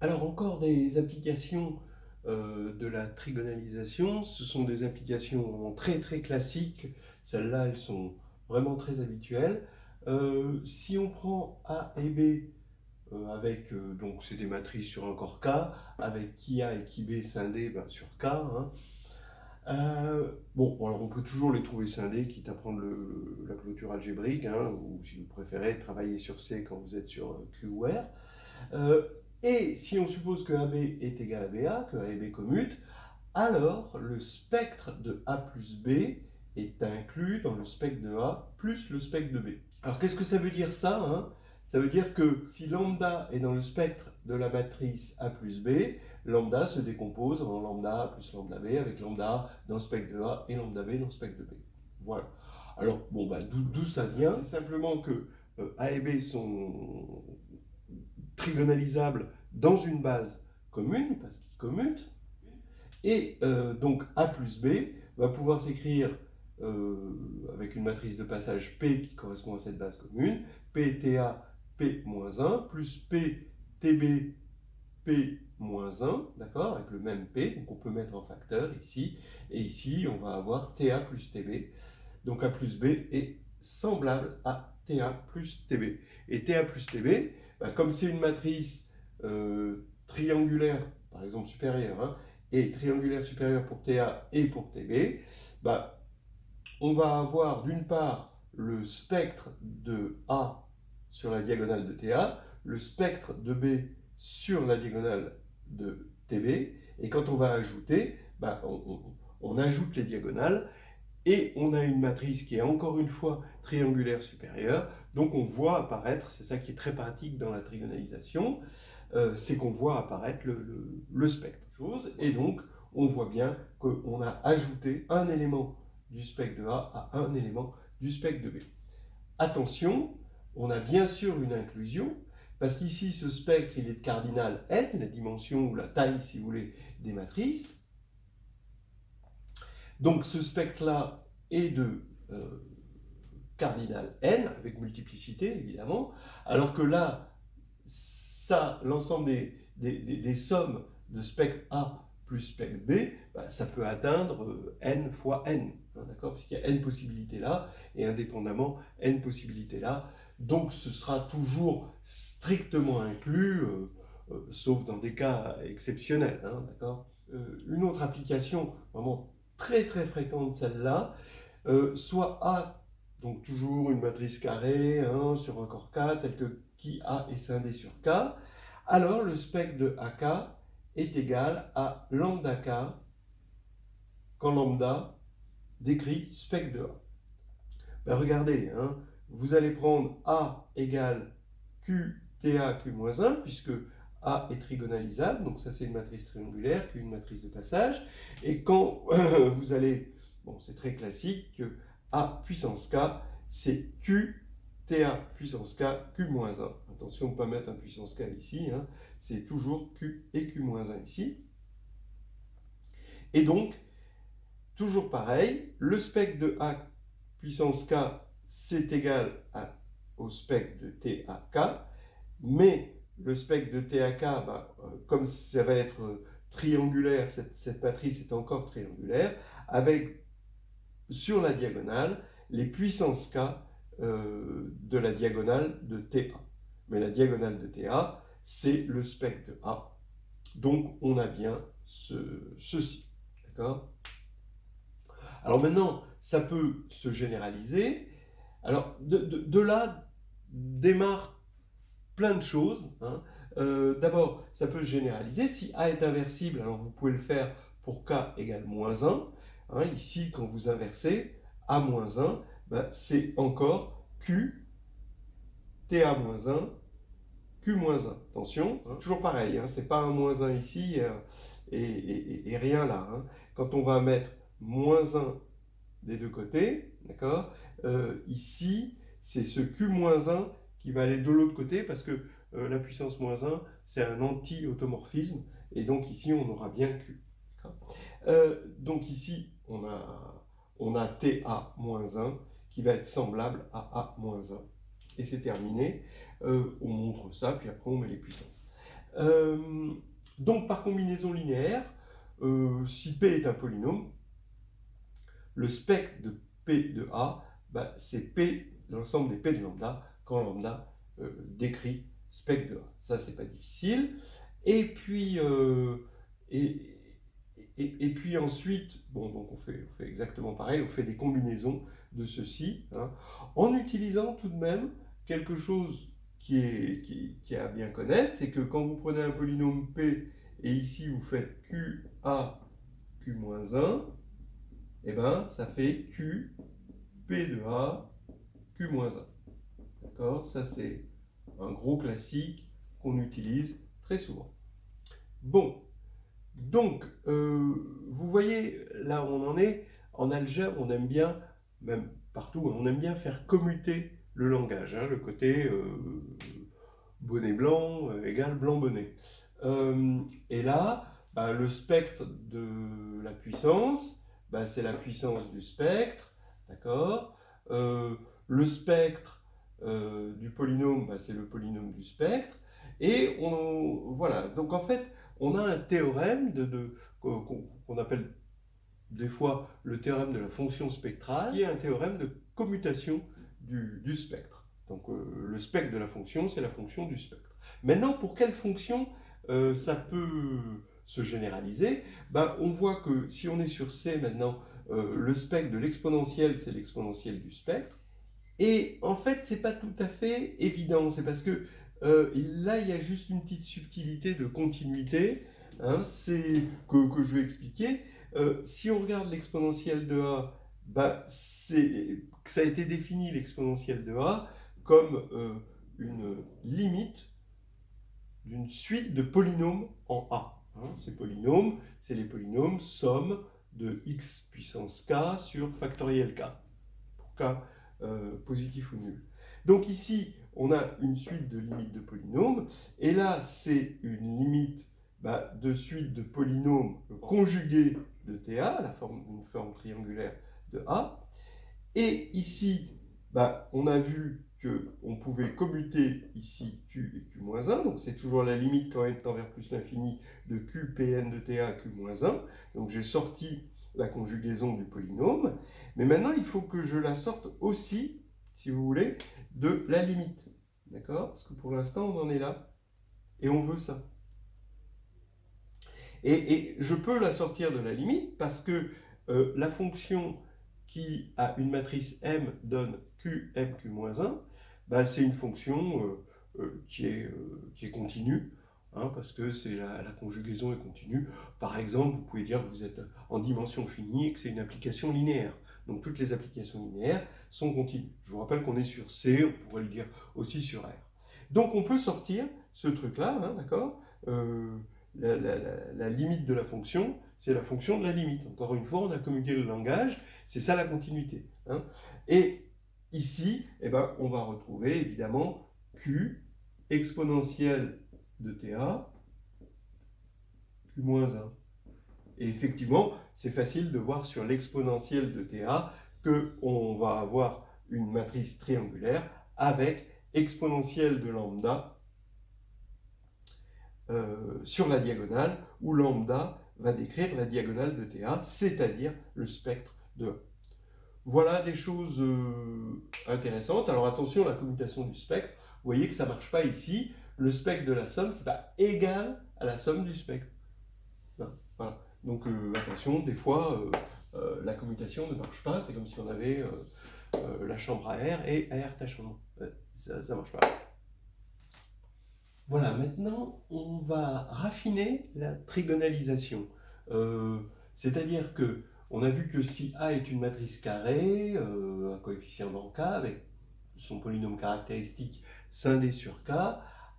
Alors encore des applications de la trigonalisation, ce sont des applications vraiment très très classiques, celles-là elles sont vraiment très habituelles. Si on prend A et B avec, donc c'est des matrices sur un corps K, avec qui A et qui B scindés ben, sur K, hein. Bon, alors on peut toujours les trouver scindés, quitte à prendre la clôture algébrique, hein, ou si vous préférez, travailler sur C quand vous êtes sur Q ou R. Euh, et si on suppose que AB est égal à BA, que A et B commutent, alors le spectre de A plus B est inclus dans le spectre de A plus le spectre de B. Alors qu'est-ce que ça veut dire ça, hein? Ça veut dire que si lambda est dans le spectre de la matrice A plus B, lambda se décompose en lambda A plus lambda B, avec lambda A dans le spectre de A et lambda B dans le spectre de B. Voilà. Alors, bon, bah, d'où ça vient? C'est simplement que A et B sont trigonalisables dans une base commune, parce qu'ils commutent, et donc A plus B va pouvoir s'écrire avec une matrice de passage P qui correspond à cette base commune, PTA P-1 plus PTB P-1, d'accord, avec le même P, donc on peut mettre un facteur ici, et ici on va avoir TA plus TB, donc A plus B est semblable à TA plus TB. Et TA plus TB, bah, comme c'est une matrice triangulaire, par exemple supérieure, hein, et triangulaire supérieure pour TA et pour TB, bah, on va avoir d'une part le spectre de A sur la diagonale de TA, le spectre de B sur la diagonale de TB, et quand on va ajouter, bah, on ajoute les diagonales, et on a une matrice qui est encore une fois triangulaire supérieure, donc on voit apparaître, c'est ça qui est très pratique dans la trigonalisation, c'est qu'on voit apparaître le spectre. Et donc on voit bien qu'on a ajouté un élément du spectre de A à un élément du spectre de B. Attention, on a bien sûr une inclusion, parce qu'ici ce spectre il est de cardinal n, la dimension ou la taille si vous voulez des matrices. Donc ce spectre-là est de cardinal n, avec multiplicité évidemment, alors que là, ça, l'ensemble des sommes de spectre A plus spectre B, bah, ça peut atteindre n fois n, hein, d'accord, puisqu'il y a n possibilités là, et indépendamment n possibilités là, donc ce sera toujours strictement inclus, sauf dans des cas exceptionnels, hein, d'accord. Une autre application vraiment très très fréquente, celle-là, soit A, donc toujours une matrice carrée hein, sur un corps K, tel que qui A est scindé sur K, alors le spectre de AK est égal à lambda K quand lambda décrit spectre de A. Ben regardez, hein, vous allez prendre A égale QTA Q-1, puisque A est trigonalisable, donc ça c'est une matrice triangulaire, Q une matrice de passage, et quand vous allez, bon c'est très classique, que A puissance K, c'est QTA puissance K Q-1. Attention de ne pas mettre un puissance K ici, hein, c'est toujours Q et Q-1 ici. Et donc, toujours pareil, le spectre de A puissance K, c'est égal au spectre de TAK, mais le spectre de TAK, bah, comme ça va être triangulaire, cette matrice est encore triangulaire, avec sur la diagonale les puissances K de la diagonale de TA. Mais la diagonale de TA, c'est le spectre de A. Donc on a bien ceci. D'accord ? Alors maintenant, ça peut se généraliser. Alors de là démarrent plein de choses, hein. D'abord, ça peut se généraliser. Si A est inversible, alors vous pouvez le faire pour K égale moins 1. Hein. Ici, quand vous inversez, A moins 1, ben, c'est encore Q, TA moins 1, Q moins 1. Attention, hein, toujours pareil, hein, c'est pas un moins 1 ici et rien là. Hein. Quand on va mettre moins 1 des deux côtés, d'accord, ici, c'est ce Q moins 1 qui va aller de l'autre côté parce que la puissance moins 1, c'est un anti-automorphisme, et donc ici, on aura bien Q. Donc ici, on a TA moins 1 qui va être semblable à A moins 1. Et c'est terminé. On montre ça, puis après on met les puissances. Donc par combinaison linéaire, si P est un polynôme, le spectre de P de A, bah, c'est P, l'ensemble des P de lambda, quand lambda décrit spectre de A. Ça, c'est pas difficile. Et puis, et puis ensuite, bon, donc on fait exactement pareil, on fait des combinaisons de ceci, hein, en utilisant tout de même quelque chose qui est à bien connaître, c'est que quand vous prenez un polynôme P et ici vous faites QA, Q-1, et ben ça fait Q, P de A, Q-1. D'accord? Ça c'est un gros classique qu'on utilise très souvent. Bon, donc vous voyez là où on en est. En algèbre, on aime bien, même partout, on aime bien faire commuter le langage, hein, le côté bonnet blanc égale blanc bonnet. Et là, bah, le spectre de la puissance, bah, c'est la puissance du spectre, d'accord. Le spectre du polynôme, bah, c'est le polynôme du spectre. Et voilà, donc en fait, on a un théorème qu'on appelle des fois le théorème de la fonction spectrale, qui est un théorème de commutation du spectre. Donc le spectre de la fonction, c'est la fonction du spectre. Maintenant, pour quelle fonction ça peut se généraliser? Ben, on voit que si on est sur C maintenant, le spectre de l'exponentielle, c'est l'exponentielle du spectre. Et en fait, c'est pas tout à fait évident. C'est parce que là, il y a juste une petite subtilité de continuité, hein, que je vais expliquer. Si on regarde l'exponentielle de A, bah, ça a été défini l'exponentielle de A comme une limite d'une suite de polynômes en A. Hein. Ces polynômes, c'est les polynômes somme de x puissance k sur factoriel k, pour k positif ou nul. Donc ici, on a une suite de limites de polynômes, et là, c'est une limite de suite de polynômes conjugués de TA, une forme triangulaire de A. Et ici, on a vu qu'on pouvait commuter ici Q et Q-1, donc c'est toujours la limite quand n tend vers plus l'infini de Q, Pn de TA, Q-1. Donc j'ai sorti la conjugaison du polynôme, mais maintenant il faut que je la sorte aussi, si vous voulez, de la limite. D'accord? Parce que pour l'instant on en est là, et on veut ça. Et je peux la sortir de la limite parce que la fonction qui a une matrice M donne QM, Q-1, c'est une fonction qui est continue, hein, parce que la conjugaison est continue. Par exemple, vous pouvez dire que vous êtes en dimension finie et que c'est une application linéaire. Donc toutes les applications linéaires sont continues. Je vous rappelle qu'on est sur C, on pourrait le dire aussi sur R. Donc on peut sortir ce truc-là, hein, d'accord, la limite de la fonction, c'est la fonction de la limite. Encore une fois, on a communiqué le langage, c'est ça la continuité. Hein. Et ici, on va retrouver évidemment Q exponentielle de TA, Q-1. Et effectivement, c'est facile de voir sur l'exponentielle de TA qu'on va avoir une matrice triangulaire avec exponentielle de lambda sur la diagonale, où lambda va décrire la diagonale de TA, c'est-à-dire le spectre de A. Voilà des choses intéressantes. Alors attention, la commutation du spectre, vous voyez que ça ne marche pas ici. Le spectre de la somme, c'est pas égal à la somme du spectre. Non, voilà. Donc attention, des fois, la commutation ne marche pas. C'est comme si on avait la chambre à air et air ta chambre. Ça ne marche pas. Voilà, maintenant, on va raffiner la trigonalisation. C'est-à-dire que on a vu que si A est une matrice carrée, un coefficient dans K, avec son polynôme caractéristique scindé sur K,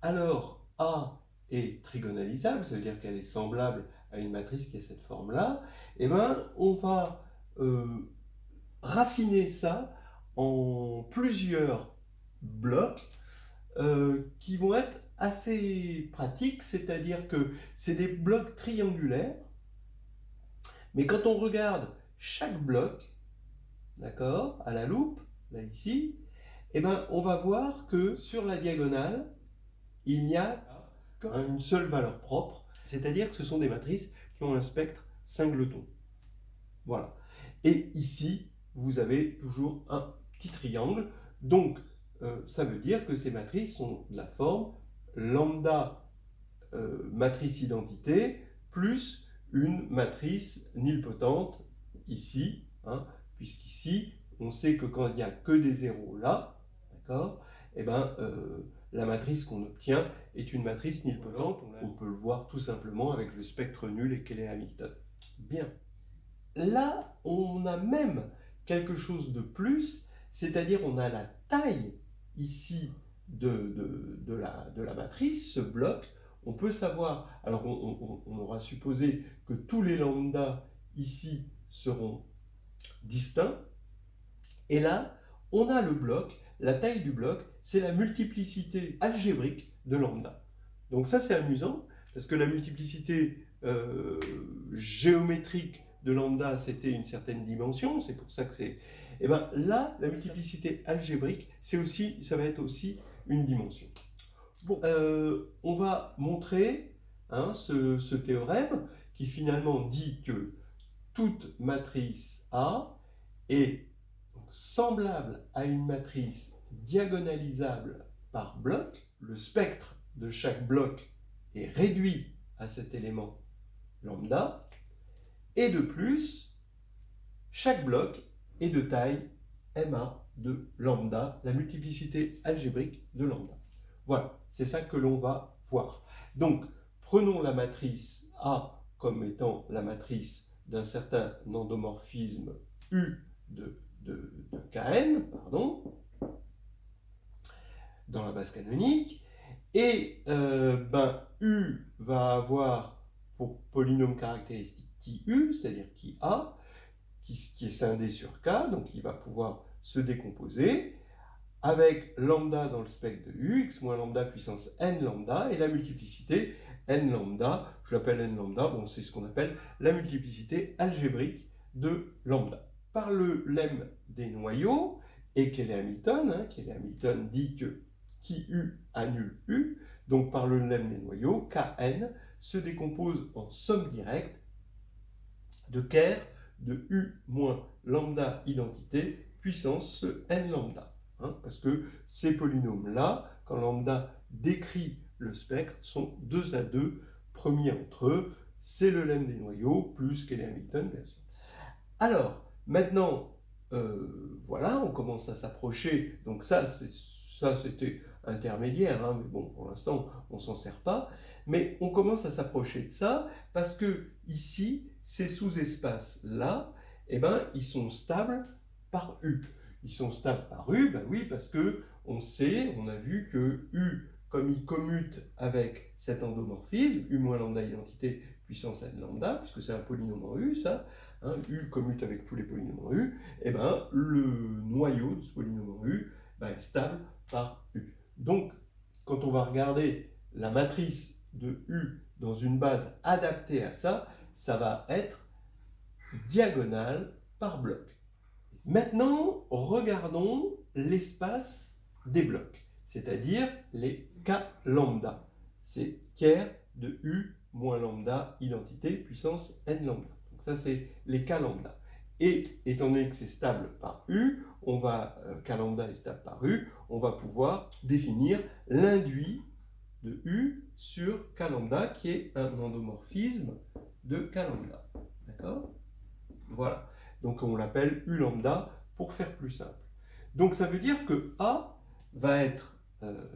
alors A est trigonalisable, ça veut dire qu'elle est semblable à une matrice qui a cette forme-là. Et on va raffiner ça en plusieurs blocs qui vont être assez pratiques, c'est-à-dire que c'est des blocs triangulaires, mais quand on regarde chaque bloc, d'accord, à la loupe, là ici, on va voir que sur la diagonale, il n'y a une seule valeur propre, c'est-à-dire que ce sont des matrices qui ont un spectre singleton. Voilà. Et ici, vous avez toujours un petit triangle. Donc, ça veut dire que ces matrices sont de la forme lambda matrice identité plus une matrice nilpotente ici, hein, puisqu'ici, on sait que quand il n'y a que des zéros là, d'accord, et ben, la matrice qu'on obtient est une matrice nilpotente. On peut le voir tout simplement avec le spectre nul et Cayley-Hamilton. Bien. Là, on a même quelque chose de plus, c'est-à-dire on a la taille ici de la matrice, ce bloc. On peut savoir, alors on aura supposé que tous les lambdas ici seront distincts. Et là, on a le bloc, la taille du bloc, c'est la multiplicité algébrique de lambda. Donc ça c'est amusant, parce que la multiplicité géométrique de lambda, c'était une certaine dimension, c'est pour ça que c'est... Et bien là, la multiplicité algébrique, ça va être aussi une dimension. Bon, on va montrer ce théorème qui finalement dit que toute matrice A est semblable à une matrice diagonalisable par bloc. Le spectre de chaque bloc est réduit à cet élément lambda. Et de plus, chaque bloc est de taille MA de lambda, la multiplicité algébrique de lambda. Voilà, c'est ça que l'on va voir. Donc, prenons la matrice A comme étant la matrice d'un certain endomorphisme U de Kn, dans la base canonique, et U va avoir pour polynôme caractéristique qui U, c'est-à-dire qui A, qui est scindé sur K, donc il va pouvoir se décomposer, avec lambda dans le spectre de U, x moins lambda puissance n lambda, et la multiplicité n lambda, je l'appelle n lambda, bon, c'est ce qu'on appelle la multiplicité algébrique de lambda. Par le lemme des noyaux, et Cayley-Hamilton dit que qui U annule U, donc par le lemme des noyaux, Kn se décompose en somme directe de Ker de U moins lambda identité puissance n lambda. Parce que ces polynômes-là, quand lambda décrit le spectre, sont 2 à 2, premiers entre eux, c'est le lemme des noyaux, plus Cayley-Hamilton, bien sûr. Alors, maintenant, voilà, on commence à s'approcher, donc ça c'était intermédiaire, mais bon, pour l'instant, on ne s'en sert pas, mais on commence à s'approcher de ça, parce que ici, ces sous-espaces-là, eh ben, ils sont stables par U. Ils sont stables par U, ben oui, parce que on a vu que U, comme il commute avec cet endomorphisme, U moins lambda identité puissance n lambda, puisque c'est un polynôme en U, ça, U commute avec tous les polynômes en U, et ben le noyau de ce polynôme en U est stable par U. Donc, quand on va regarder la matrice de U dans une base adaptée à ça, ça va être diagonale par bloc. Maintenant, regardons l'espace des blocs, c'est-à-dire les K lambda. C'est Ker de U moins lambda identité puissance n lambda. Donc ça, c'est les K lambda. Et étant donné que c'est stable par U, K lambda est stable par U, on va pouvoir définir l'induit de U sur K lambda, qui est un endomorphisme de K lambda. D'accord ? Voilà. Donc on l'appelle U lambda pour faire plus simple. Donc ça veut dire que A va être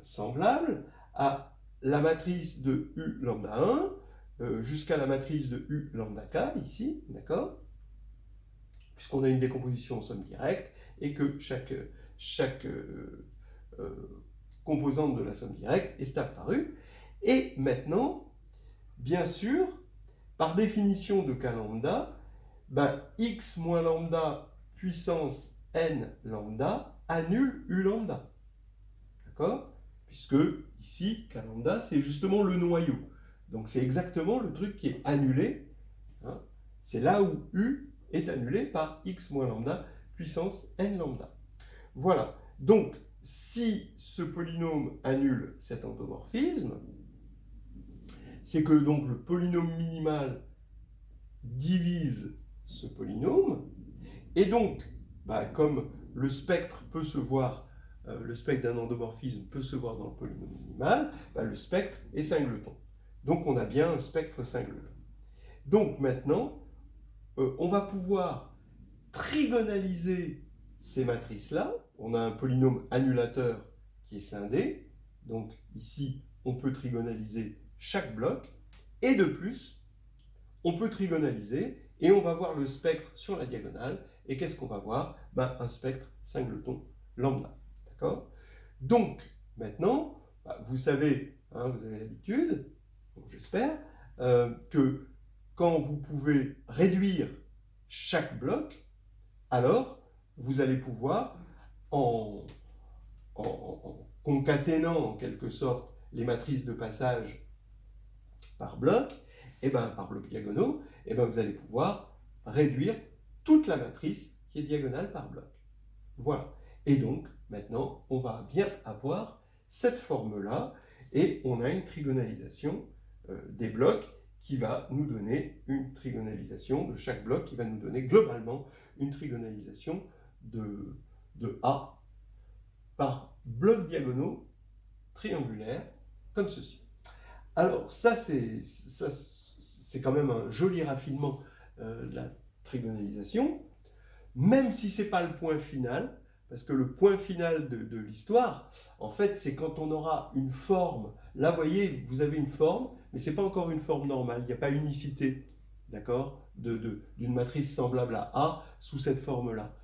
semblable à la matrice de U lambda 1 jusqu'à la matrice de U lambda K ici, d'accord ? Puisqu'on a une décomposition en somme directe et que chaque composante de la somme directe est stable par U. Et maintenant, bien sûr, par définition de K lambda, x moins lambda puissance n lambda annule U lambda. D'accord ? Puisque ici, K lambda, c'est justement le noyau. Donc c'est exactement le truc qui est annulé. C'est là où U est annulé par x moins lambda puissance n lambda. Voilà. Donc, si ce polynôme annule cet endomorphisme, c'est que donc le polynôme minimal divise ce polynôme, et donc, comme le spectre peut se voir, le spectre d'un endomorphisme peut se voir dans le polynôme minimal, le spectre est singleton. Donc on a bien un spectre singleton. Donc maintenant, on va pouvoir trigonaliser ces matrices-là. On a un polynôme annulateur qui est scindé. Donc ici, on peut trigonaliser chaque bloc. Et de plus, on peut trigonaliser et on va voir le spectre sur la diagonale. Et qu'est-ce qu'on va voir? Un spectre singleton lambda. D'accord? Donc, maintenant, vous savez, hein, vous avez l'habitude, j'espère, que quand vous pouvez réduire chaque bloc, alors vous allez pouvoir, en concaténant en quelque sorte les matrices de passage par bloc, par bloc diagonaux, vous allez pouvoir réduire toute la matrice qui est diagonale par bloc. Voilà. Et donc, maintenant, on va bien avoir cette forme-là, et on a une trigonalisation des blocs qui va nous donner une trigonalisation de chaque bloc, qui va nous donner globalement une trigonalisation de A par blocs diagonaux triangulaires, comme ceci. Alors, ça c'est quand même un joli raffinement de la trigonalisation, même si ce n'est pas le point final, parce que le point final de l'histoire, en fait, c'est quand on aura une forme. Là, vous voyez, vous avez une forme, mais ce n'est pas encore une forme normale, il n'y a pas unicité, d'accord, d'une matrice semblable à A sous cette forme-là.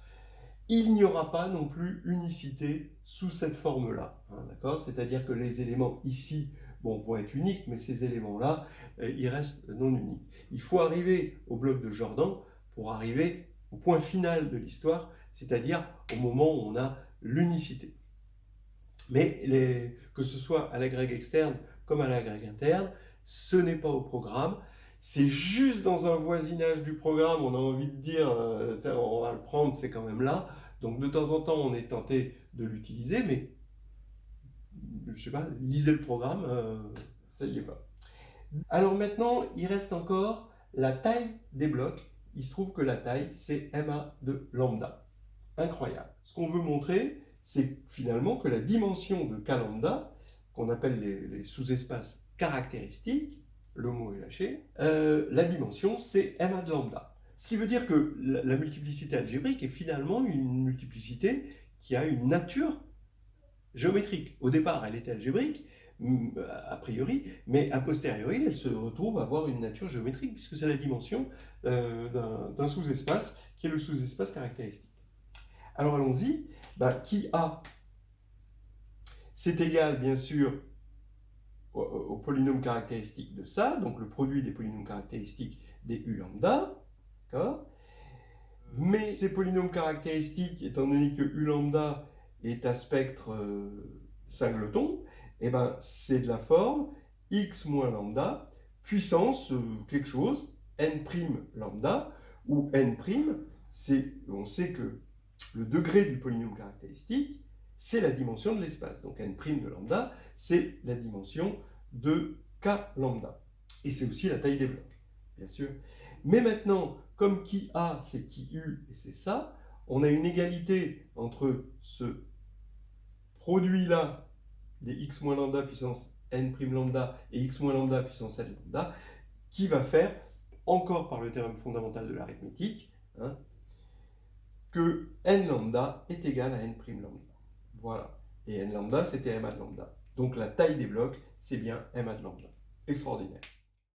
Il n'y aura pas non plus unicité sous cette forme-là, hein, d'accord? C'est-à-dire que les éléments ici vont être uniques, mais ces éléments-là, ils restent non uniques. Il faut arriver au bloc de Jordan pour arriver au point final de l'histoire, c'est-à-dire au moment où on a l'unicité. Mais que ce soit à la grecque externe comme à la grecque interne, ce n'est pas au programme. C'est juste dans un voisinage du programme, on a envie de dire, on va le prendre, c'est quand même là. Donc de temps en temps, on est tenté de l'utiliser, mais je sais pas, lisez le programme, ça y est pas. Alors maintenant, il reste encore la taille des blocs. Il se trouve que la taille, c'est MA de lambda. Incroyable. Ce qu'on veut montrer, c'est finalement que la dimension de K lambda, qu'on appelle les sous-espaces caractéristiques, le mot est lâché, la dimension, c'est MA de lambda. Ce qui veut dire que la multiplicité algébrique est finalement une multiplicité qui a une nature géométrique. Au départ, elle était algébrique, a priori, mais a posteriori, elle se retrouve à avoir une nature géométrique, puisque c'est la dimension d'un sous-espace, qui est le sous-espace caractéristique. Alors allons-y, qui A, c'est égal bien sûr au polynôme caractéristique de ça, donc le produit des polynômes caractéristiques des U lambda, d'accord? Mais ces polynômes caractéristiques, étant donné que U lambda est à spectre singleton, c'est de la forme x moins lambda puissance quelque chose, n' lambda, où n', on sait que le degré du polynôme caractéristique, c'est la dimension de l'espace. Donc n' de lambda, c'est la dimension de k lambda. Et c'est aussi la taille des blocs, bien sûr. Mais maintenant, comme qui A, c'est qui U, et c'est ça, on a une égalité entre ce produit-là des x moins lambda puissance n' lambda et x moins lambda puissance n lambda, qui va faire, encore par le théorème fondamental de l'arithmétique, hein, que n lambda est égal à n' lambda. Voilà. Et n lambda, c'était MA de lambda. Donc la taille des blocs, c'est bien MA de lambda. Extraordinaire.